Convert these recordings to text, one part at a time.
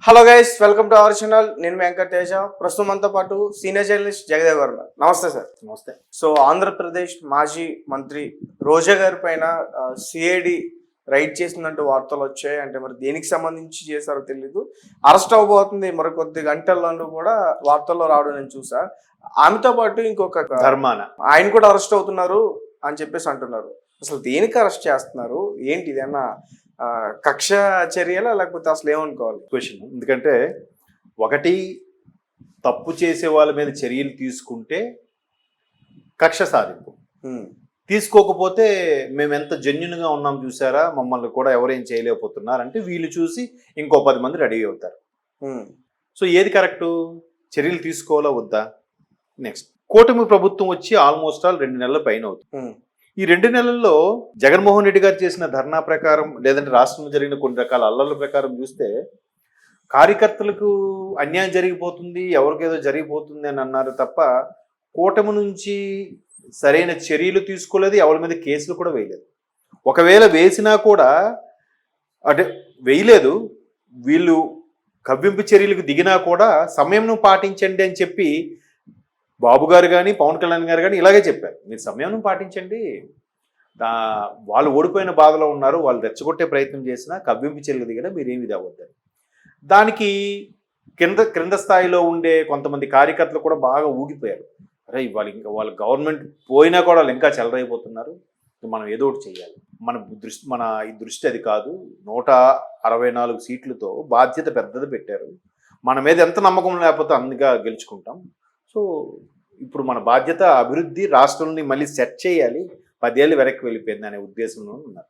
Hello guys, welcome to our channel. నేను వెంకటేజ. ప్రస్తుతం మనతో పాటు సీనియర్ జర్నలిస్ట్ జగదేవ్ గారు ఉన్నారు. నమస్తే సార్. నమస్తే. సో ఆంధ్రప్రదేశ్ మాజీ మంత్రి రోజా గారి పైన సిఐడి రైడ్ చేసిందంటూ వార్తలు వచ్చాయి. అంటే మరి దేనికి సంబంధించి చేశారో తెలీదు. అరెస్ట్ అవ్వబోతుంది మరికొద్ది గంటల్లోనూ కూడా వార్తల్లో రావడం నేను చూసా. ఆమెతో పాటు ఇంకొక ధర్మాన ఆయన కూడా అరెస్ట్ అవుతున్నారు అని చెప్పేసి అంటున్నారు. అసలు దేనికి అరెస్ట్ చేస్తున్నారు? ఏంటి ఇదేనా కక్ష చర్యలా, లేకపోతే అసలు ఏమనుకోవాలి క్వశ్చన్? ఎందుకంటే ఒకటి, తప్పు చేసే వాళ్ళ మీద చర్యలు తీసుకుంటే కక్ష సాధింపు, తీసుకోకపోతే మేము ఎంత జెన్యున్గా ఉన్నాం చూసారా, మమ్మల్ని కూడా ఎవరేం చేయలేకపోతున్నారంటే వీళ్ళు చూసి ఇంకో 10 మంది రెడీ అవుతారు. సో ఏది కరెక్టు? చర్యలు తీసుకోవాలా వద్దా? నెక్స్ట్, కూటమి ప్రభుత్వం వచ్చి ఆల్మోస్ట్ ఆల్ 2 నెలల పైన అవుతుంది. ఈ 2 నెలల్లో జగన్మోహన్ రెడ్డి గారు చేసిన ధర్నా ప్రకారం, లేదంటే రాష్ట్రంలో జరిగిన కొన్ని రకాల అల్లర్ల ప్రకారం చూస్తే కార్యకర్తలకు అన్యాయం జరిగిపోతుంది, ఎవరికేదో జరిగిపోతుంది అని అన్నారు తప్ప కూటమి నుంచి సరైన చర్యలు తీసుకోలేదు, ఎవరి మీద కేసులు కూడా వేయలేదు. ఒకవేళ వేసినా కూడా అంటే వేయలేదు, వీళ్ళు కవ్వింపు చర్యలకు దిగినా కూడా సమయంను పాటించండి అని చెప్పి బాబు గారు కానీ పవన్ కళ్యాణ్ గారు కానీ ఇలాగే చెప్పారు. మీరు సమయం పాటించండి, వాళ్ళు ఓడిపోయిన బాధలో ఉన్నారు, వాళ్ళు రెచ్చగొట్టే ప్రయత్నం చేసినా కవ్వింపు చర్యలు దిగినా మీరేమి ఇది అవ్వద్దని. దానికి క్రింద స్థాయిలో ఉండే కొంతమంది కార్యకర్తలు కూడా బాగా ఊగిపోయారు. అరే వాళ్ళు ఇంకా వాళ్ళ గవర్నమెంట్ పోయినా కూడా వాళ్ళు ఇంకా చెలరైపోతున్నారు, మనం ఏదో ఒకటి చేయాలి, మన దృష్టి అది కాదు, 164 సీట్లతో బాధ్యత పెద్దది పెట్టారు, మన మీద ఎంత నమ్మకం లేకపోతే అందుగా గెలుచుకుంటాం. సో ఇప్పుడు మన బాధ్యత అభివృద్ధి, రాష్ట్రాన్ని మళ్ళీ సెట్ చేయాలి, 10 ఏళ్ళు వెనక్కి వెళ్ళిపోయింది అనే ఉద్దేశంలో ఉన్నారు.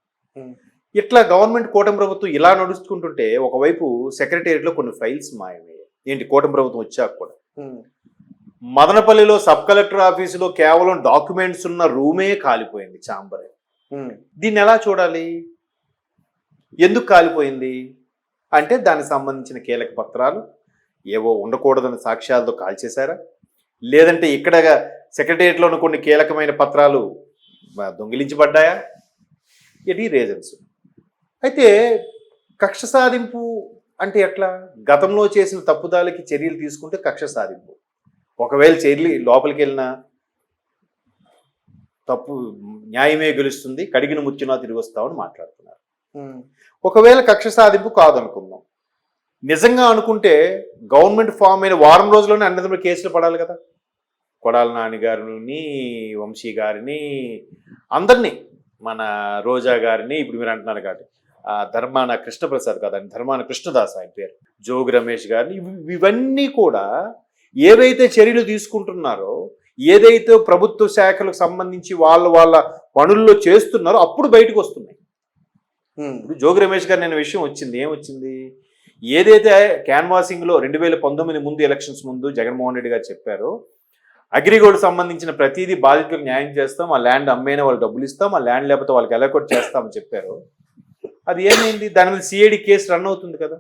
ఇట్లా గవర్నమెంట్ కూటమి ప్రభుత్వం ఇలా నడుచుకుంటుంటే ఒకవైపు సెక్రటేరియట్లో కొన్ని ఫైల్స్ మాయమయ్యాయి. ఏంటి, కూటమి ప్రభుత్వం వచ్చాక కూడా మదనపల్లిలో సబ్ కలెక్టర్ ఆఫీసులో కేవలం డాక్యుమెంట్స్ ఉన్న రూమే కాలిపోయింది, ఛాంబరే. దీన్ని ఎలా చూడాలి? ఎందుకు కాలిపోయింది అంటే దానికి సంబంధించిన కీలక పత్రాలు ఏవో ఉండకూడదని సాక్ష్యాలతో కాల్చేశారా, లేదంటే ఇక్కడ సెక్రటేరియట్లో ఉన్న కొన్ని కీలకమైన పత్రాలు దొంగిలించబడ్డాయా? ఇది రీజన్స్. అయితే కక్ష సాధింపు అంటే ఎట్లా? గతంలో చేసిన తప్పుదాలకి చర్యలు తీసుకుంటే కక్ష సాధింపు. ఒకవేళ చర్యలు లోపలికి వెళ్ళినా తప్పు న్యాయమే గెలుస్తుంది, కడిగిన ముచ్చినా తిరిగి వస్తామని మాట్లాడుతున్నారు. ఒకవేళ కక్ష సాధింపు కాదనుకుందాం, నిజంగా అనుకుంటే గవర్నమెంట్ ఫామ్ అయిన వారం రోజుల్లోనే అన్నదమ్ముల కేసులు పడాలి కదా. కొడాల నాని గారిని, వంశీ గారిని, అందరినీ, మన రోజా గారిని, ఇప్పుడు మీరు అంటున్నారు కాబట్టి ధర్మాన కృష్ణప్రసాద్ కాదండి, ధర్మాన కృష్ణదాస్ ఆయన పేరు, జోగి రమేష్ గారిని, ఇవన్నీ కూడా ఏవైతే చర్యలు తీసుకుంటున్నారో, ఏదైతే ప్రభుత్వ శాఖలకు సంబంధించి వాళ్ళ పనుల్లో చేస్తున్నారో అప్పుడు బయటకు వస్తున్నాయి. ఇప్పుడు జోగి రమేష్ గారు నేను విషయం వచ్చింది, ఏమొచ్చింది? ఏదైతే క్యాన్వాసింగ్లో 2019 ముందు, ఎలక్షన్స్ ముందు జగన్మోహన్ రెడ్డి గారు చెప్పారో అగ్రిగోల్డ్ సంబంధించిన ప్రతిదీ బాధితులకు న్యాయం చేస్తాం, ఆ ల్యాండ్ అమ్మైనా వాళ్ళు డబ్బులు ఇస్తాం, ఆ ల్యాండ్ లేకపోతే వాళ్ళకి ఎలక్ట్ చేస్తామని చెప్పారు. అది ఏమైంది? దాని మీద సిఐడి కేసు రన్ అవుతుంది కదా.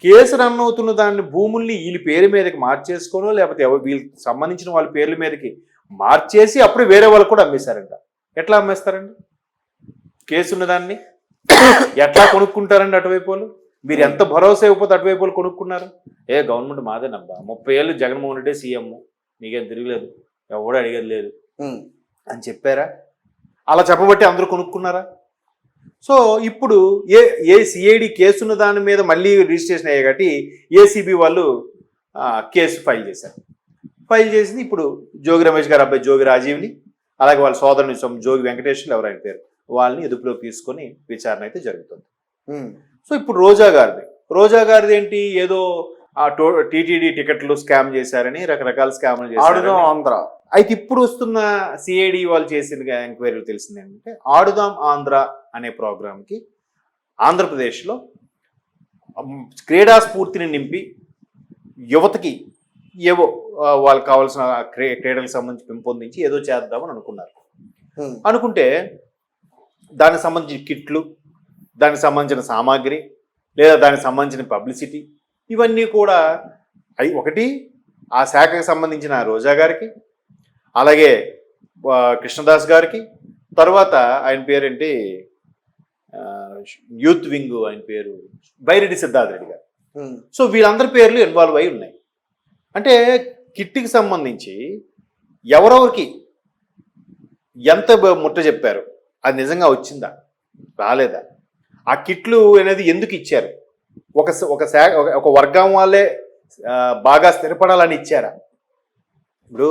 కేసు రన్ అవుతున్న దాన్ని భూముల్ని వీళ్ళ పేరు మీదకి మార్చేసుకోనో, లేకపోతే వీళ్ళకి సంబంధించిన వాళ్ళ పేర్ల మీదకి మార్చేసి అప్పుడు వేరే వాళ్ళు కూడా అమ్మేశారంట. ఎట్లా అమ్మేస్తారండి? కేసు ఉన్న దాన్ని ఎట్లా కొనుక్కుంటారండి అటువైపు వాళ్ళు? మీరు ఎంత భరోసా ఇవ్వకపోతే అటువైపు వాళ్ళు కొనుక్కున్నారు. గవర్నమెంట్ మాదేనబ్బా, 30 ఏళ్ళు జగన్మోహన్ రెడ్డి సీఎం, నీకేం తిరగలేదు, ఎవడో అడిగేది లేదు అని చెప్పారా? అలా చెప్పబట్టి అందరూ కొనుక్కున్నారా? సో ఇప్పుడు ఏ సిఐడి కేసున్న దాని మీద మళ్ళీ రిజిస్ట్రేషన్ అయ్యాయి కాబట్టి ఏసీబీ వాళ్ళు కేసు ఫైల్ చేశారు. ఫైల్ చేసింది ఇప్పుడు జోగి రమేష్ గారు అబ్బాయి జోగి రాజీవ్ని, అలాగే వాళ్ళ సోదరుని జోగి వెంకటేశ్వర్లు ఎవరైనా పేరు, వాళ్ళని ఎదుపులోకి తీసుకొని విచారణ అయితే జరుగుతుంది. సో ఇప్పుడు రోజా గారిది ఏంటి, ఏదో టీటీడీ టికెట్లు స్కామ్ చేశారని రకరకాల స్కామ్లు చేశారు ఆంధ్ర. అయితే ఇప్పుడు వస్తున్న సిఐడి వాళ్ళు చేసిన ఎంక్వైరీలు తెలిసింది ఏంటంటే, ఆడుదాం ఆంధ్ర అనే ప్రోగ్రాంకి ఆంధ్రప్రదేశ్లో క్రీడా స్ఫూర్తిని నింపి యువతకి ఏవో వాళ్ళకి కావాల్సిన క్రీడలకు సంబంధించి పెంపొందించి ఏదో చేద్దామని అనుకున్నారు. అనుకుంటే దానికి సంబంధించిన కిట్లు, దానికి సంబంధించిన సామాగ్రి, లేదా దానికి సంబంధించిన పబ్లిసిటీ, ఇవన్నీ కూడా ఒకటి ఆ శాఖకు సంబంధించిన రోజా గారికి, అలాగే కృష్ణదాస్ గారికి, తర్వాత ఆయన పేరేంటి యూత్ వింగ్, ఆయన పేరు బైరెడ్డి సిద్ధార్థ రెడ్డి గారు, సో వీళ్ళందరి పేర్లు ఇన్వాల్వ్ అయి ఉన్నాయి. అంటే కిట్కి సంబంధించి ఎవరెవరికి ఎంత ముట్ట చెప్పారు, అది నిజంగా వచ్చిందా రాలేదా, ఆ కిట్లు అనేది ఎందుకు ఇచ్చారు, ఒక వర్గం వాళ్ళే బాగా స్థిరపడాలని ఇచ్చారా? ఇప్పుడు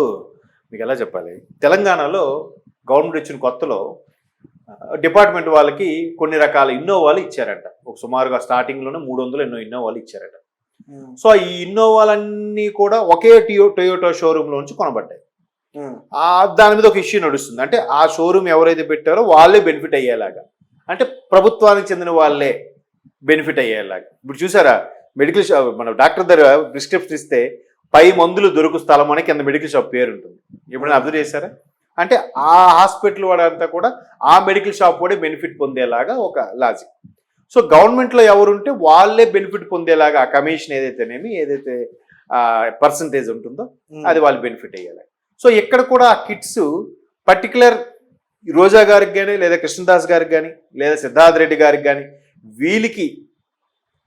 మీకు ఎలా చెప్పాలి, తెలంగాణలో గవర్నమెంట్ వచ్చిన కొత్తలో డిపార్ట్మెంట్ వాళ్ళకి కొన్ని రకాల ఇన్నోవాలు ఇచ్చారట. ఒక సుమారుగా స్టార్టింగ్లోనే 300 ఎన్నో ఇన్నోవాలు ఇచ్చారట. సో ఈ ఇన్నోవాలన్నీ కూడా ఒకే టొయోటా షోరూంలో నుంచి కొనబడ్డాయి. దాని మీద ఒక ఇష్యూ నడుస్తుంది. అంటే ఆ షోరూమ్ ఎవరైతే పెట్టారో వాళ్ళే బెనిఫిట్ అయ్యేలాగా, అంటే ప్రభుత్వానికి చెందిన వాళ్ళే బెనిఫిట్ అయ్యేలాగా. ఇప్పుడు చూసారా, మెడికల్ షాప్ మన డాక్టర్ దగ్గర ప్రిస్క్రిప్షన్ ఇస్తే పై మందులు దొరుకు స్థలం అని కింద మెడికల్ షాప్ పేరు ఉంటుంది. ఎప్పుడైనా అబ్జర్వ్ చేశారా? అంటే ఆ హాస్పిటల్ వాడంతా కూడా ఆ మెడికల్ షాప్ కూడా బెనిఫిట్ పొందేలాగా ఒక లాజిక్. సో గవర్నమెంట్లో ఎవరుంటే వాళ్ళే బెనిఫిట్ పొందేలాగా ఆ కమిషన్ ఏదైతే పర్సంటేజ్ ఉంటుందో అది వాళ్ళు బెనిఫిట్ అయ్యేలాగా. సో ఇక్కడ కూడా ఆ కిట్స్ పర్టికులర్ రోజా గారికి కానీ, లేదా కృష్ణదాస్ గారికి కానీ, లేదా సిద్ధార్థ్ రెడ్డి గారికి కానీ, వీళ్ళకి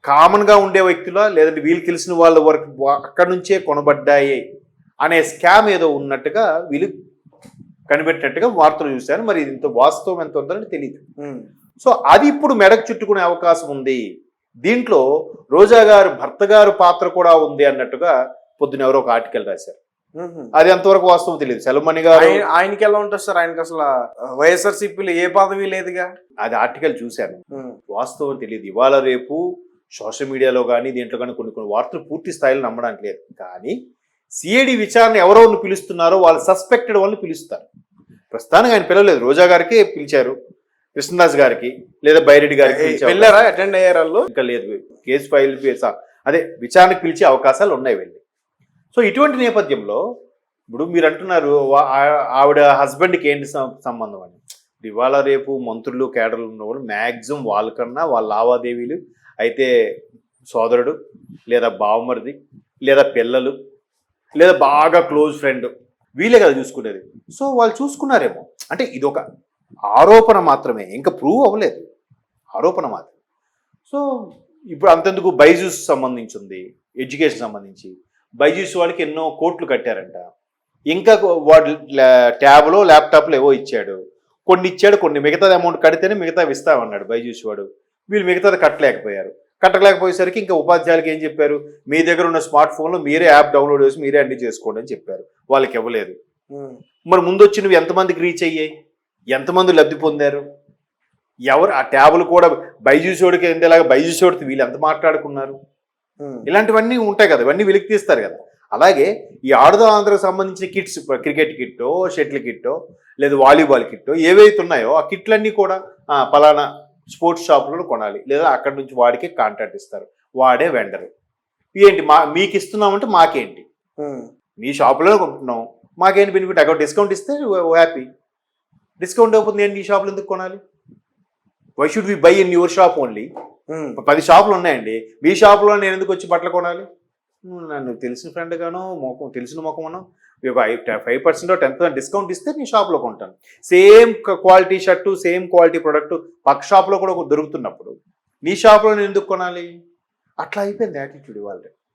కామన్గా ఉండే వ్యక్తులా, లేదంటే వీళ్ళు తెలిసిన వాళ్ళ వరకు అక్కడి నుంచే కొనబడ్డాయి అనే స్కామ్ ఏదో ఉన్నట్టుగా వీళ్ళు కనిపెట్టినట్టుగా వార్తలు చూశాను. మరి ఇంత వాస్తవం ఎంత ఉందని తెలియదు. సో అది ఇప్పుడు మెడకు చుట్టుకునే అవకాశం ఉంది. దీంట్లో రోజా గారు భర్త గారు పాత్ర కూడా ఉంది అన్నట్టుగా పొద్దున ఎవరో ఒక ఆర్టికల్ రాశారు. అది ఎంతవరకు వాస్తవం తెలియదు. సెలమణి గారు ఆయనకి ఎలా ఉంటుంది సార్? ఆయనకి అసలు వైఎస్ఆర్సీపీలో ఏ పదవి లేదుగా. అది ఆర్టికల్ చూశాను, వాస్తవం తెలియదు. ఇవాళ రేపు సోషల్ మీడియాలో కానీ దీంట్లో కానీ కొన్ని వార్తలు పూర్తి స్థాయిలో నమ్మడానికి లేదు. కానీ సిఐడి విచారణ ఎవరెవరిని పిలుస్తున్నారో వాళ్ళు సస్పెక్టెడ్ వాళ్ళని పిలుస్తారు. ప్రస్తుతానికి ఆయన పిలవలేదు. రోజా గారికి పిలిచారు, కృష్ణదాస్ గారికి లేదా బైరెడ్డి గారికి వెళ్ళారా? అటెండ్ అయ్యారు? ఇంకా లేదు. కేసు ఫైల్ అదే విచారణకు పిలిచే అవకాశాలు ఉన్నాయి వెళ్ళి. సో ఇటువంటి నేపథ్యంలో ఇప్పుడు మీరు అంటున్నారు ఆవిడ హస్బెండ్కి ఏంటి సంబంధం అని. ఇవాళ రేపు మంత్రులు కేడర్లు ఉన్నవాళ్ళు మ్యాక్సిమం వాళ్ళకన్నా వాళ్ళ లావాదేవీలు అయితే సోదరుడు లేదా బావమరిది లేదా పిల్లలు లేదా బాగా క్లోజ్ ఫ్రెండ్ వీళ్ళే కదా చూసుకునేది. సో వాళ్ళు చూసుకున్నారేమో. అంటే ఇది ఒక ఆరోపణ మాత్రమే, ఇంకా ప్రూవ్ అవ్వలేదు, ఆరోపణ మాత్రమే. సో ఇప్పుడు అంతెందుకు బైజూస్ సంబంధించి ఉంది, ఎడ్యుకేషన్ సంబంధించి బైజూస్ వాళ్ళకి ఎన్నో కోట్లు కట్టారంట. ఇంకా వాడు ట్యాబ్లో ల్యాప్టాప్లో ఏవో ఇచ్చాడు, కొన్ని ఇచ్చాడు, కొన్ని మిగతాది అమౌంట్ కడితేనే మిగతావి ఇస్తామన్నాడు బైజూస్ వాడు. వీళ్ళు మిగతాది కట్టలేకపోయేసరికి ఇంకా ఉపాధ్యాయులకి ఏం చెప్పారు, మీ దగ్గర ఉన్న స్మార్ట్ ఫోన్లో మీరే యాప్ డౌన్లోడ్ చేసి మీరే అన్ని చేసుకోండి అని చెప్పారు. వాళ్ళకి ఇవ్వలేదు. మరి ముందు వచ్చి నువ్వు ఎంతమందికి రీచ్ అయ్యాయి, ఎంతమంది లబ్ధి పొందారు, ఎవరు ఆ ట్యాబులు కూడా బైజూసోడికి ఎంతేలాగా బైజూసోడికి వీళ్ళు ఎంత మాట్లాడుకున్నారు, ఇలాంటివన్నీ ఉంటాయి కదా, ఇవన్నీ వెలికి తీస్తారు కదా. అలాగే ఈ ఆడుదా ఆంధ్రకు సంబంధించిన కిట్స్, క్రికెట్ కిట్టో షటిల్ కిట్టో లేదా వాలీబాల్ కిట్టో ఏవైతే ఉన్నాయో ఆ కిట్లన్నీ కూడా పలానా స్పోర్ట్స్ షాపులలో కొనాలి, లేదా అక్కడి నుంచి వాడికి కాంట్రాక్ట్ ఇస్తారు, వాడే వెండరు. ఏంటి మీకు ఇస్తున్నామంటే మాకేంటి, మీ షాపులోనే కొంటున్నాం, మాకేంటి బెనిఫిట్, అక్కడ డిస్కౌంట్ ఇస్తే హ్యాపీ, డిస్కౌంట్ అయిపోతుంది ఏంటి ఈ షాపులు ఎందుకు కొనాలి, why should we buy in your shop only. 10 షాపులు ఉన్నాయండి, మీ షాపులో నేను ఎందుకు వచ్చి బట్టలు కొనాలి, నన్ను తెలిసిన ఫ్రెండ్ గానో తెలిసిన ముఖమనో 5% 10% డిస్కౌంట్ ఇస్తే నీ షాప్లో కొంటాను. Same quality shirt same quality product పక్క షాప్లో కూడా దొరుకుతున్నప్పుడు నీ షాప్లో నేను ఎందుకు కొనాలి? అట్లా అయిపోయింది యాటిట్యూడ్ ఇవాళ.